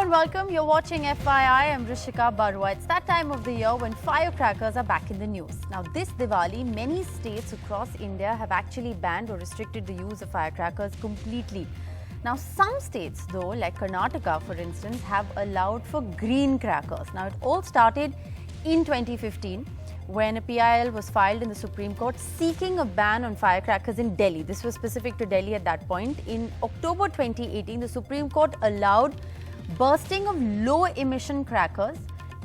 and welcome. You're watching FYI. I'm Rishika Barua. It's that time of the year when firecrackers are back in the news. Now, this Diwali, many states across India have actually banned or restricted the use of firecrackers completely. Now, some states, though, like Karnataka, for instance, have allowed for green crackers. Now, it all started in 2015 when a PIL was filed in the Supreme Court seeking a ban on firecrackers in Delhi. This was specific to Delhi at that point. In October 2018, the Supreme Court allowed bursting of low-emission crackers,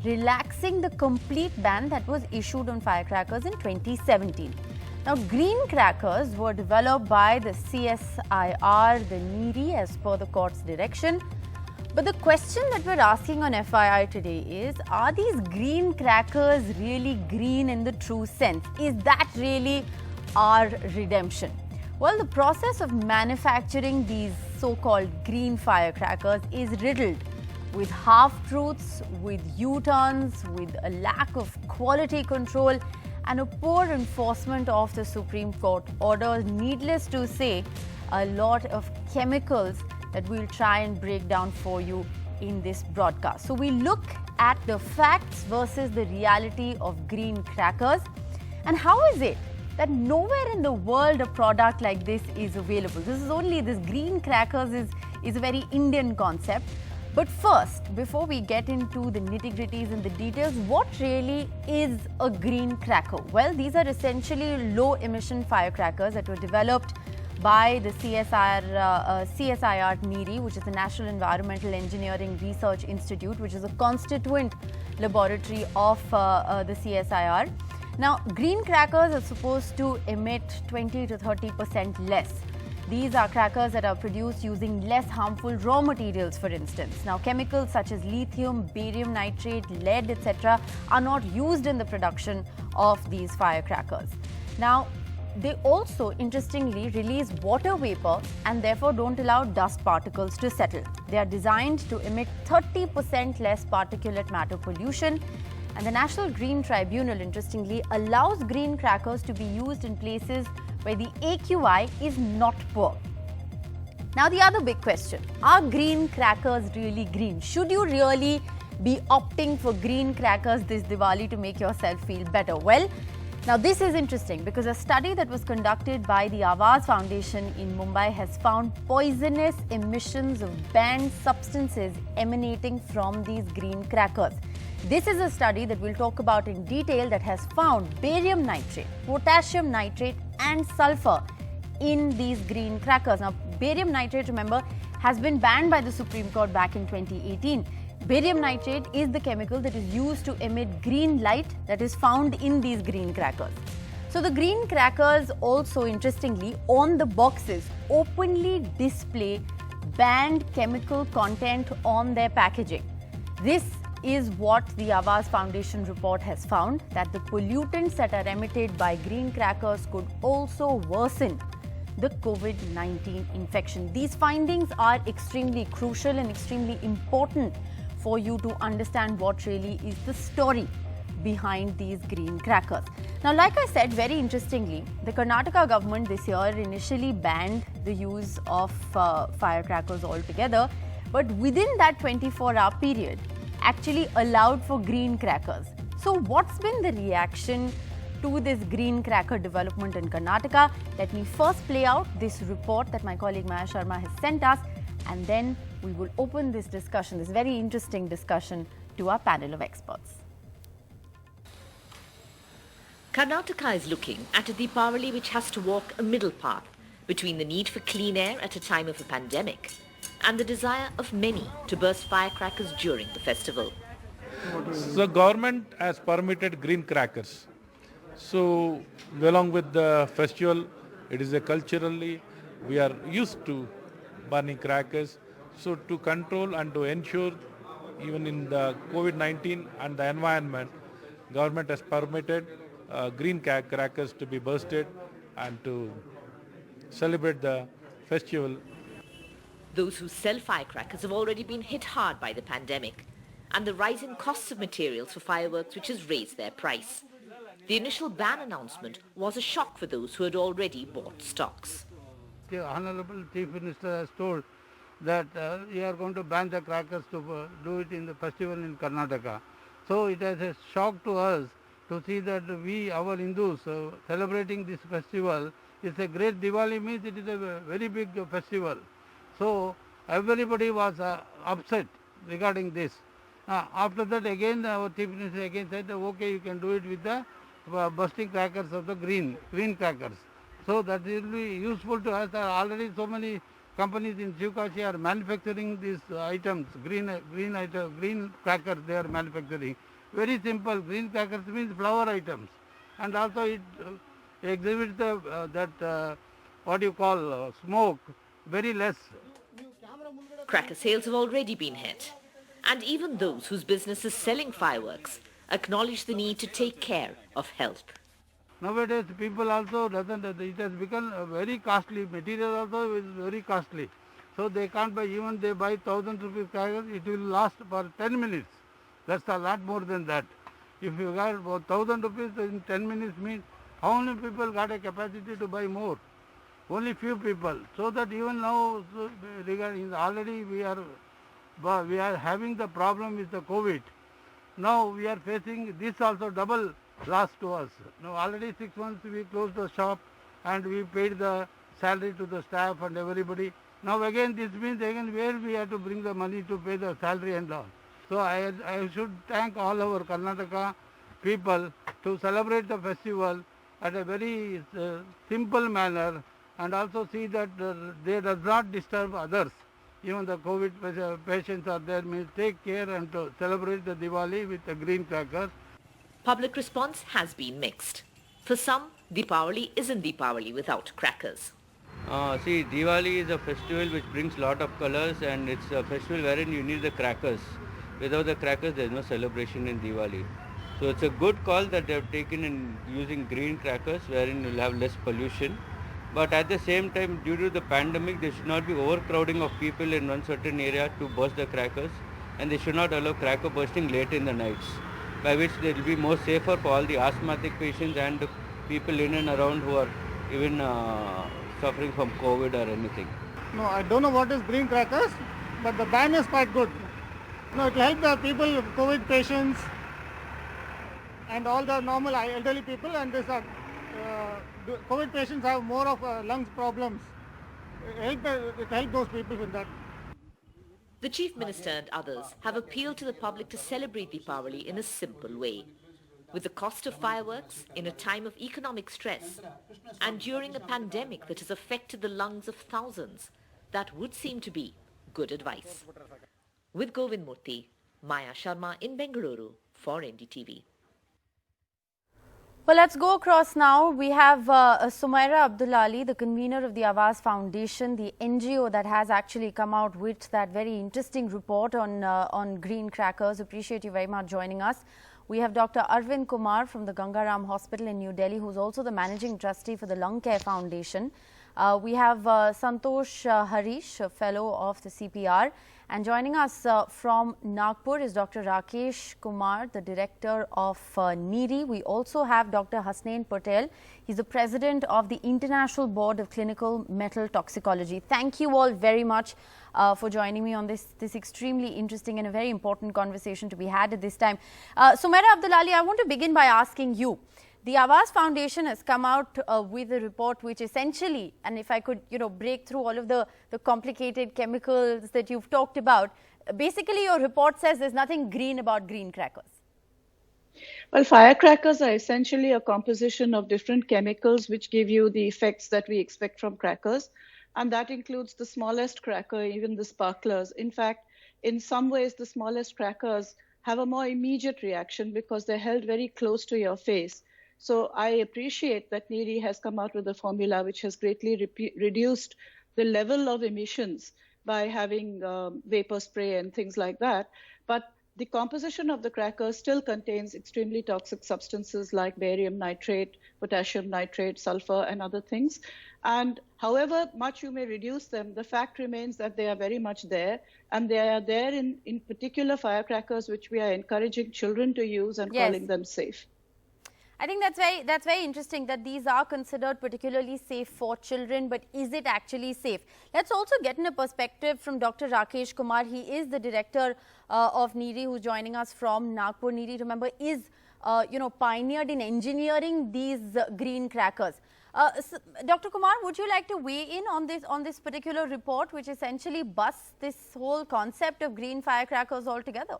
relaxing the complete ban that was issued on firecrackers in 2017. Now, green crackers were developed by the CSIR, the NEERI, as per the court's direction. But the question that we're asking on FII today is, are these green crackers really green in the true sense? Is that really our redemption? Well, the process of manufacturing these so-called green firecrackers is riddled with half-truths, with U-turns, with a lack of quality control and a poor enforcement of the Supreme Court order. Needless to say, a lot of chemicals that we'll try and break down for you in this broadcast. So we look at the facts versus the reality of green crackers, and how is it that nowhere in the world a product like this is available. This green crackers is a very Indian concept. But first, before we get into the nitty-gritties and the details, what really is a green cracker? Well, these are essentially low-emission firecrackers that were developed by the CSIR NEERI, which is the National Environmental Engineering Research Institute, which is a constituent laboratory of the CSIR. Now, green crackers are supposed to emit 20 to 30% less. These are crackers that are produced using less harmful raw materials, for instance. Now, chemicals such as lithium, barium nitrate, lead, etc. are not used in the production of these firecrackers. Now, they also, interestingly, release water vapor and therefore don't allow dust particles to settle. They are designed to emit 30% less particulate matter pollution. And the National Green Tribunal, interestingly, allows green crackers to be used in places where the AQI is not poor. Now, the other big question, are green crackers really green? Should you really be opting for green crackers this Diwali to make yourself feel better? Well, now this is interesting because a study that was conducted by the Awaaz Foundation in Mumbai has found poisonous emissions of banned substances emanating from these green crackers. This is a study that we'll talk about in detail that has found barium nitrate, potassium nitrate and sulfur in these green crackers. Now, barium nitrate, remember, has been banned by the Supreme Court back in 2018. Barium nitrate is the chemical that is used to emit green light that is found in these green crackers. So the green crackers also, interestingly, on the boxes openly display banned chemical content on their packaging. This is what the Awaaz Foundation report has found, that the pollutants that are emitted by green crackers could also worsen the COVID-19 infection. These findings are extremely crucial and extremely important for you to understand what really is the story behind these green crackers. Now, like I said, very interestingly, the Karnataka government this year initially banned the use of firecrackers altogether, but within that 24-hour period, actually allowed for green crackers. So what's been the reaction to this green cracker development in Karnataka? Let me first play out this report that my colleague Maya Sharma has sent us, and then we will open this discussion, this very interesting discussion, to our panel of experts. Karnataka is looking at a Deepavali which has to walk a middle path between the need for clean air at a time of a pandemic and the desire of many to burst firecrackers during the festival. The government has permitted green crackers. So along with the festival, it is a culturally, we are used to burning crackers. So to control and to ensure, even in the COVID-19 and the environment, government has permitted green crackers to be bursted and to celebrate the festival. Those who sell firecrackers have already been hit hard by the pandemic and the rise in costs of materials for fireworks, which has raised their price. The initial ban announcement was a shock for those who had already bought stocks. The Honorable Chief Minister has told that you are going to ban the crackers to do it in the festival in Karnataka. So it is a shock to us to see that we, our Hindus, celebrating this festival. It's a great Diwali, means it is a very big festival. So everybody was upset regarding this. After that again our chief minister again said that, okay, you can do it with the bursting crackers of the green crackers. So that will be useful to us. There are already so many companies in Shivkashi are manufacturing these items, green crackers they are manufacturing. Very simple, green crackers means flower items. And also it exhibits the, what you call, smoke, very less. Cracker sales have already been hit. And even those whose business is selling fireworks acknowledge the need to take care of health. Nowadays people also it has become very costly, material also is very costly. So they can't buy, even they buy 1,000 rupees crackers, it will last for 10 minutes. That's a lot more than that. If you got about 1,000 rupees in 10 minutes means how many people got a capacity to buy more? Only few people. So that even now, regarding already we are having the problem with the COVID. Now we are facing this also double loss to us. Now already 6 months we closed the shop and we paid the salary to the staff and everybody. Now again this means again where we have to bring the money to pay the salary and all. So I should thank all our Karnataka people to celebrate the festival at a very simple manner and also see that they does not disturb others. Even the COVID patients are there, means take care and to celebrate the Diwali with the green crackers. Public response has been mixed. For some, Deepavali isn't Deepavali without crackers. See, Diwali is a festival which brings lot of colors and it's a festival wherein you need the crackers. Without the crackers, there is no celebration in Diwali. So it's a good call that they have taken in using green crackers wherein you'll have less pollution. But at the same time, due to the pandemic, there should not be overcrowding of people in one certain area to burst the crackers, and they should not allow cracker bursting late in the nights, by which they will be more safer for all the asthmatic patients and the people in and around who are even suffering from COVID or anything. No, I don't know what is green crackers, but the ban is quite good. No, it will help the people, COVID patients, and all the normal elderly people, and this COVID patients have more of lungs problems. It help those people with that. The Chief Minister and others have appealed to the public to celebrate Deepavali in a simple way. With the cost of fireworks in a time of economic stress and during a pandemic that has affected the lungs of thousands, that would seem to be good advice. With Govind Murthy, Maya Sharma in Bengaluru for NDTV. Well, let's go across now. We have Sumaira Abdullali, the convener of the Awaaz Foundation, the NGO that has actually come out with that very interesting report on green crackers. Appreciate you very much joining us. We have Dr. Arvind Kumar from the Gangaram Hospital in New Delhi, who's also the managing trustee for the Lung Care Foundation. We have Santosh Harish, a fellow of the CPR. And joining us from Nagpur is Dr. Rakesh Kumar, the director of NEERI. We also have Dr. Hasnain Patel. He's the president of the International Board of Clinical Metal Toxicology. Thank you all very much for joining me on this extremely interesting and a very important conversation to be had at this time. Sumaira Abdullali, I want to begin by asking you. The Awaaz Foundation has come out with a report which essentially, and if I could, break through all of the complicated chemicals that you've talked about, basically your report says there's nothing green about green crackers. Well, firecrackers are essentially a composition of different chemicals which give you the effects that we expect from crackers. And that includes the smallest cracker, even the sparklers. In fact, in some ways, the smallest crackers have a more immediate reaction because they're held very close to your face. So I appreciate that NEERI has come out with a formula which has greatly reduced the level of emissions by having vapor spray and things like that. But the composition of the crackers still contains extremely toxic substances like barium nitrate, potassium nitrate, sulfur, and other things. And however much you may reduce them, the fact remains that they are very much there. And they are there in particular firecrackers, which we are encouraging children to use and calling them safe. I think that's very interesting that these are considered particularly safe for children, but is it actually safe? Let's also get in a perspective from Dr. Rakesh Kumar. He is the director of NIRI, who's joining us from Nagpur. NIRI, remember, is pioneered in engineering these green crackers. Dr. Kumar, would you like to weigh in on this particular report, which essentially busts this whole concept of green firecrackers altogether?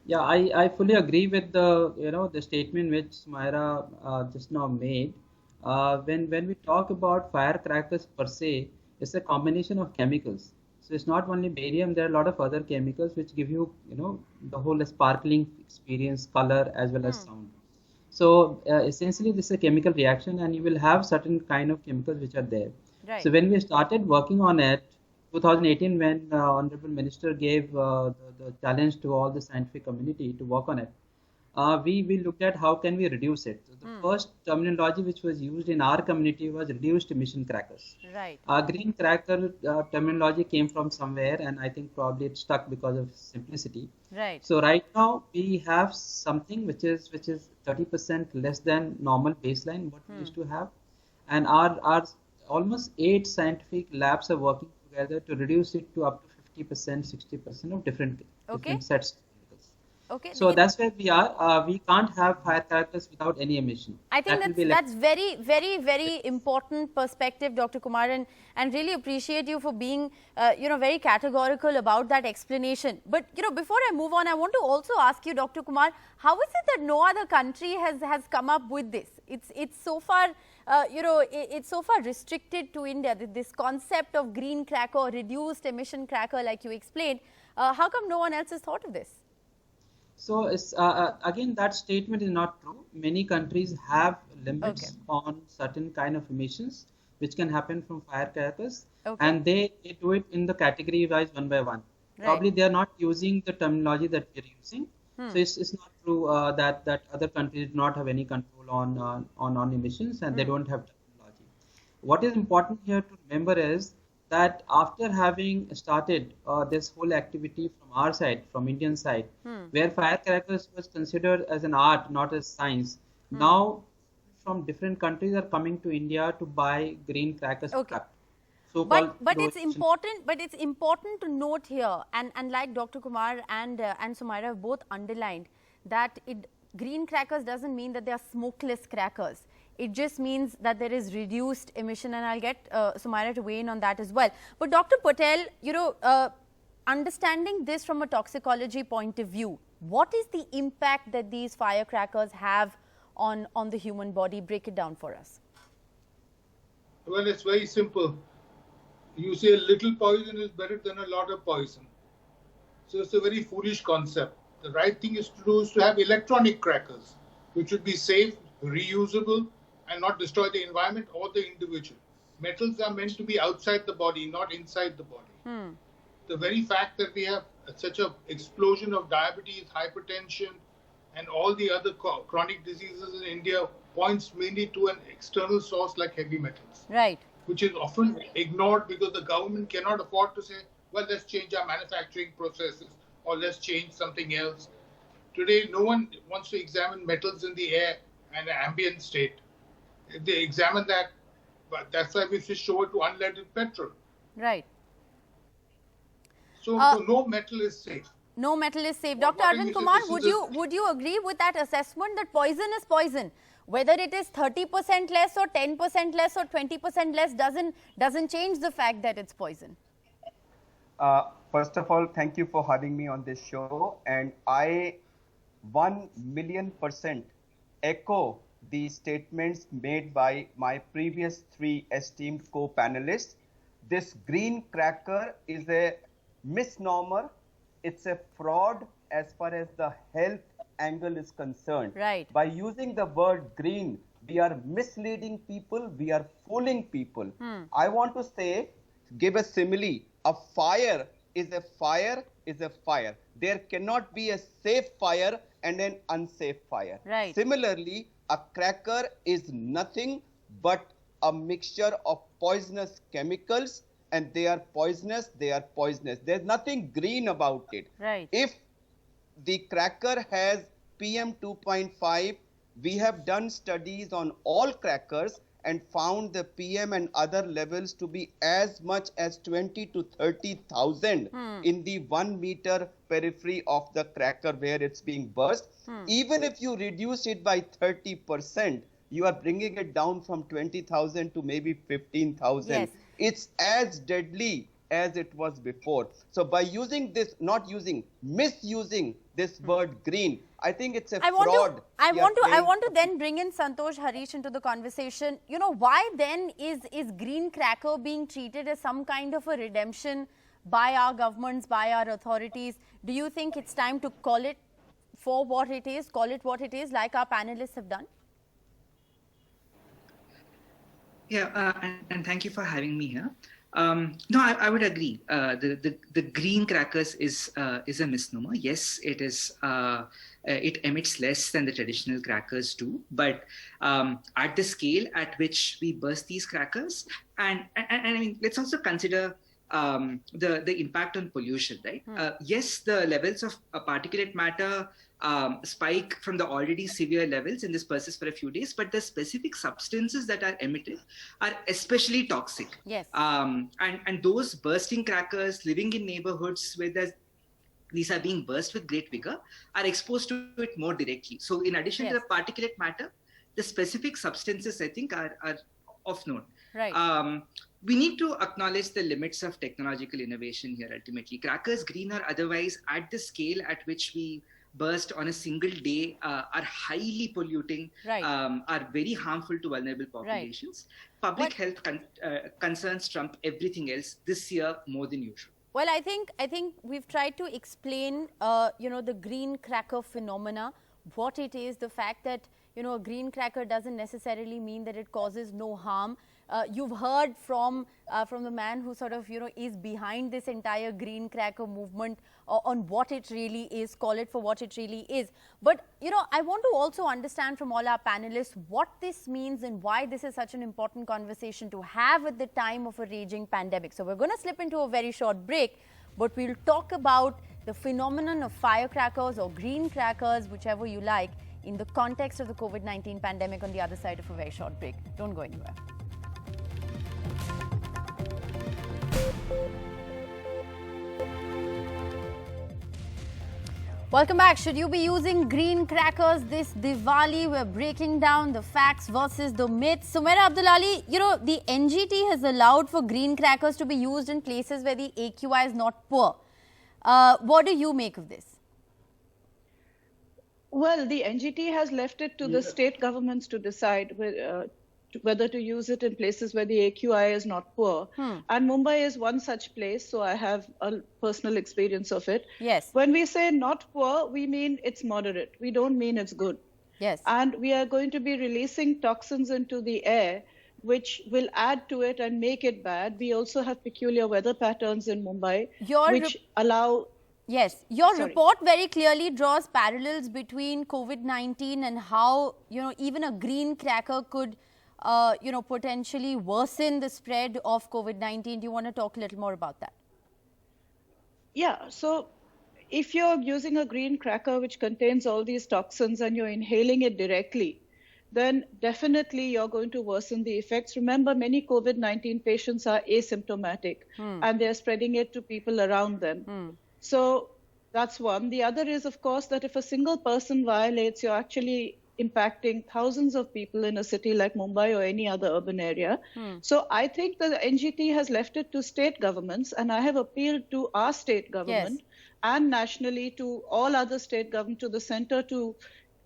Yeah, I fully agree with the statement which Sumaira just now made. When we talk about firecrackers per se, it's a combination of chemicals. So it's not only barium, there are a lot of other chemicals which give you the whole sparkling experience, color as well as sound. So essentially this is a chemical reaction, and you will have certain kind of chemicals which are there. Right. So when we started working on it, 2018, when Honorable Minister gave the challenge to all the scientific community to work on it, we looked at how can we reduce it. So the first terminology which was used in our community was reduced emission crackers. Right. Green cracker terminology came from somewhere, and I think probably it stuck because of simplicity. Right. So right now we have something which is 30% less than normal baseline what we used to have, and our almost 8 scientific labs are working together to reduce it to up to 50%, 60% of different sets of chemicals. Okay. So that's where we are. We can't have firecrackers without any emission. I think that's very, very, very important perspective, Dr. Kumar, and really appreciate you for being, very categorical about that explanation. But, before I move on, I want to also ask you, Dr. Kumar, how is it that no other country has come up with this? It's so far, it's so far restricted to India, this concept of green cracker or reduced emission cracker, like you explained. How come no one else has thought of this? So it's, again, that statement is not true. Many countries have limits on certain kind of emissions which can happen from firecrackers, and they do it in the category wise one by one. Right. Probably they are not using the terminology that we are using. So it's not true that other countries do not have any control on emissions, and they don't have technology. What is important here to remember is that after having started this whole activity from our side, from Indian side, where firecrackers was considered as an art, not as science, now from different countries are coming to India to buy green crackers. But it's important to note here, and like Dr. Kumar and Sumaira have both underlined, that green crackers doesn't mean that they are smokeless crackers. It just means that there is reduced emission, and I'll get Sumaira to weigh in on that as well. But Dr. Patel, understanding this from a toxicology point of view, what is the impact that these firecrackers have on the human body? Break it down for us. Well, it's very simple. You say a little poison is better than a lot of poison. So it's a very foolish concept. The right thing is to do is to have electronic crackers, which would be safe, reusable, and not destroy the environment or the individual. Metals are meant to be outside the body, not inside the body. The very fact that we have such an explosion of diabetes, hypertension, and all the other chronic diseases in India points mainly to an external source like heavy metals. Right. Which is often ignored because the government cannot afford to say, well, let's change our manufacturing processes or let's change something else. Today, no one wants to examine metals in the air and ambient state. If they examine that, but that's why we switched over to unleaded petrol. Right. So no metal is safe. No metal is safe. Dr. Arvind Kumar, would you agree with that assessment that poison is poison? Whether it is 30% less or 10% less or 20% less doesn't change the fact that it's poison. First of all, thank you for having me on this show, and I 1,000,000% echo the statements made by my previous 3 esteemed co-panelists. This green cracker is a misnomer. It's a fraud as far as the health angle is concerned. Right. By using the word green, we are misleading people, we are fooling people. I want to say, give a simile. A fire is a fire is a fire. There cannot be a safe fire and an unsafe fire. Right. Similarly, a cracker is nothing but a mixture of poisonous chemicals, and they are poisonous, they are poisonous. There's nothing green about it. Right. If the cracker has PM 2.5 We have done studies on all crackers and found the PM and other levels to be as much as 20 to 30,000 in the 1 meter periphery of the cracker where it's being burst. Even if you reduce it by 30%, you are bringing it down from 20,000 to maybe 15,000. Yes. It's as deadly as it was before. So by using this, misusing this word green, I think it's a fraud. I want to then bring in Santosh Harish into the conversation. You know, why then is green cracker being treated as some kind of a redemption by our governments, by our authorities? Do you think it's time to call it for what it is, like our panelists have done? Yeah, and thank you for having me here. No, I would agree. The green crackers is a misnomer. Yes, it is. It emits less than the traditional crackers do, but at the scale at which we burst these crackers, and I mean, let's also consider the impact on pollution, right? Yes, the levels of particulate matter spike from the already severe levels and this persists for a few days, but the specific substances that are emitted are especially toxic. Yes. And those bursting crackers living in neighborhoods where these are being burst with great vigor are exposed to it more directly. So in addition to the particulate matter, the specific substances, I think, are of note. Right. We need to acknowledge the limits of technological innovation here ultimately. Crackers, green or otherwise, at the scale at which we burst on a single day are highly polluting, are very harmful to vulnerable populations. Right. Public health concerns trump everything else this year more than usual. Well, I think we've tried to explain, the green cracker phenomena, what it is, the fact that, a green cracker doesn't necessarily mean that it causes no harm. You've heard from the man who sort of, is behind this entire green cracker movement on what it really is, call it for what it really is. But, I want to also understand from all our panelists what this means and why this is such an important conversation to have at the time of a raging pandemic. So we're going to slip into a very short break, but we'll talk about the phenomenon of firecrackers or green crackers, whichever you like, in the context of the COVID-19 pandemic on the other side of a very short break. Don't go anywhere. Welcome back. Should you be using green crackers this Diwali? We're breaking down the facts versus the myths. Sumaira Abdulali, the NGT has allowed for green crackers to be used in places where the AQI is not poor. What do you make of this? Well, the NGT has left it to the state governments to decide whether to use it in places where the AQI is not poor. And Mumbai is one such place, so I have a personal experience of it. Yes. When we say not poor, we mean it's moderate. We don't mean it's good. Yes. And we are going to be releasing toxins into the air, which will add to it and make it bad. We also have peculiar weather patterns in Mumbai, which allow... Yes, your report very clearly draws parallels between COVID-19 and how, even a green cracker could, potentially worsen the spread of COVID-19. Do you want to talk a little more about that? Yeah, so if you're using a green cracker which contains all these toxins and you're inhaling it directly, then definitely you're going to worsen the effects. Remember, many COVID-19 patients are asymptomatic and they're spreading it to people around them. So that's one. The other is, of course, that if a single person violates, you're actually impacting thousands of people in a city like Mumbai or any other urban area. So I think the NGT has left it to state governments, and I have appealed to our state government and nationally to all other state governments, to the center, to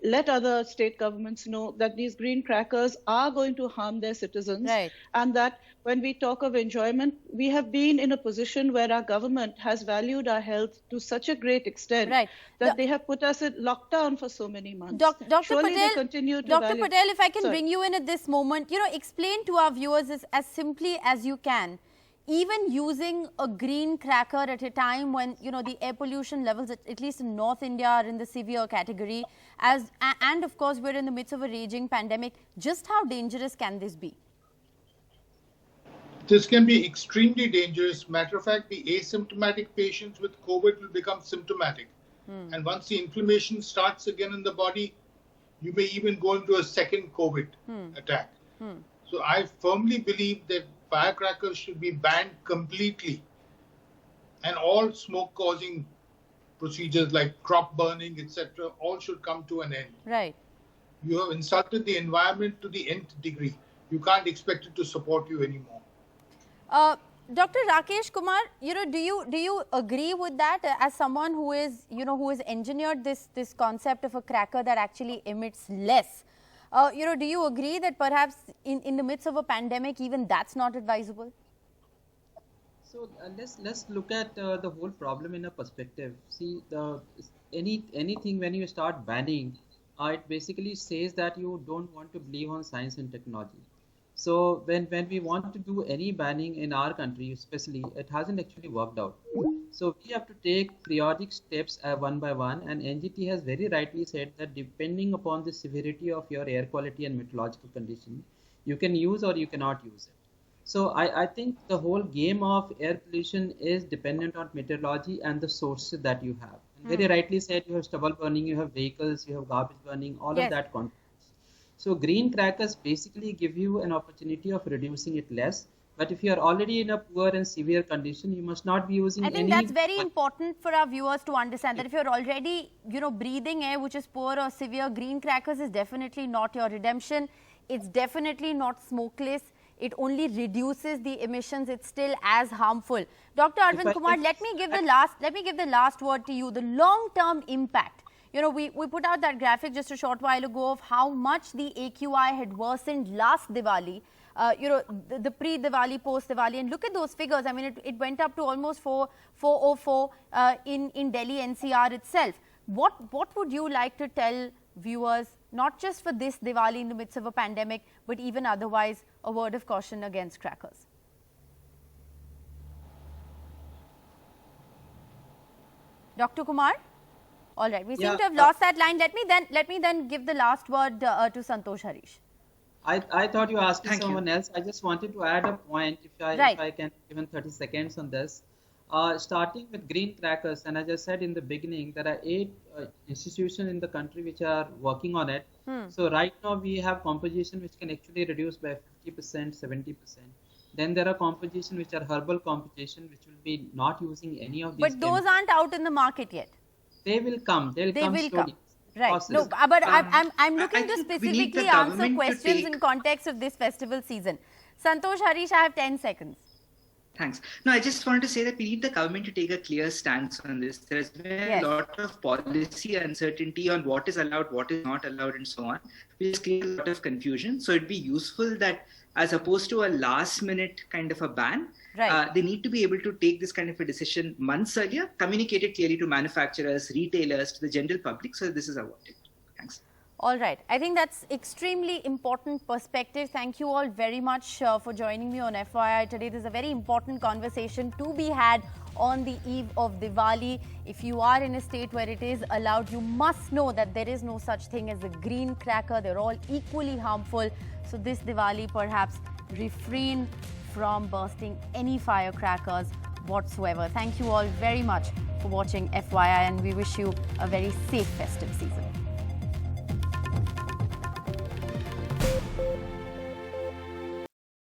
let other state governments know that these green crackers are going to harm their citizens, and that when we talk of enjoyment, we have been in a position where our government has valued our health to such a great extent that they have put us in lockdown for so many months. Dr. Surely Patel, they continue to Dr. Patel, if I can bring you in at this moment, explain to our viewers as simply as you can. Even using a green cracker at a time when, the air pollution levels, at least in North India, are in the severe category, and of course, we're in the midst of a raging pandemic, just how dangerous can this be? This can be extremely dangerous. Matter of fact, the asymptomatic patients with COVID will become symptomatic. And once the inflammation starts again in the body, You may even go into a second COVID attack. So I firmly believe that firecrackers should be banned completely, and all smoke-causing procedures like crop burning, etc., all should come to an end. Right. You have insulted the environment to the nth degree. You can't expect it to support you anymore. Dr. Rakesh Kumar, do you agree with that as someone who is who has engineered this concept of a cracker that actually emits less? Do you agree that perhaps in the midst of a pandemic, even that's not advisable? So let's look at the whole problem in a perspective. See, anything when you start banning, it basically says that you don't want to believe on science and technology. So when we want to do any banning in our country, especially, it hasn't actually worked out. So we have to take periodic steps one by one, and NGT has very rightly said that depending upon the severity of your air quality and meteorological condition, you can use or you cannot use it. So I think the whole game of air pollution is dependent on meteorology and the sources that you have. And very rightly said, you have stubble burning, you have vehicles, you have garbage burning, all of that contributes. So green crackers basically give you an opportunity of reducing it less. But if you are already in a poor and severe condition, you must not be using any... I think that's very important for our viewers to understand that if you're already, breathing air which is poor or severe, green crackers is definitely not your redemption. It's definitely not smokeless. It only reduces the emissions. It's still as harmful. Dr. Arvind Kumar, let me give the last word to you. The long-term impact. We put out that graphic just a short while ago of how much the AQI had worsened last Diwali. The pre-Diwali, post-Diwali, and look at those figures. I mean, it went up to almost 404 in Delhi NCR itself. What would you like to tell viewers, not just for this Diwali in the midst of a pandemic, but even otherwise, a word of caution against crackers? Dr. Kumar? All right, we seem to have lost that line. Let me then give the last word to Santosh Harish. I thought you were asking someone else. I just wanted to add a point, if I can, even 30 seconds on this. Starting with green crackers, and as I said in the beginning, there are 8 institutions in the country which are working on it. So right now we have composition which can actually reduce by 50%, 70%. Then there are composition which are herbal composition which will be not using any of these. But those aren't out in the market yet. They will come. They will come. Right. Process. No, but I'm looking to specifically answer questions in context of this festival season. Santosh Harish, I have 10 seconds. Thanks. No, I just wanted to say that we need the government to take a clear stance on this. There's been a lot of policy uncertainty on what is allowed, what is not allowed, and so on, which creates a lot of confusion. So it'd be useful that, as opposed to a last-minute kind of a ban, they need to be able to take this kind of a decision months earlier, communicate it clearly to manufacturers, retailers, to the general public, so this is avoided. Thanks. All right. I think that's extremely important perspective. Thank you all very much for joining me on FYI today. This is a very important conversation to be had on the eve of Diwali. If you are in a state where it is allowed, you must know that there is no such thing as a green cracker. They're all equally harmful. So this Diwali, perhaps refrain from bursting any firecrackers whatsoever. Thank you all very much for watching FYI, and we wish you a very safe festive season.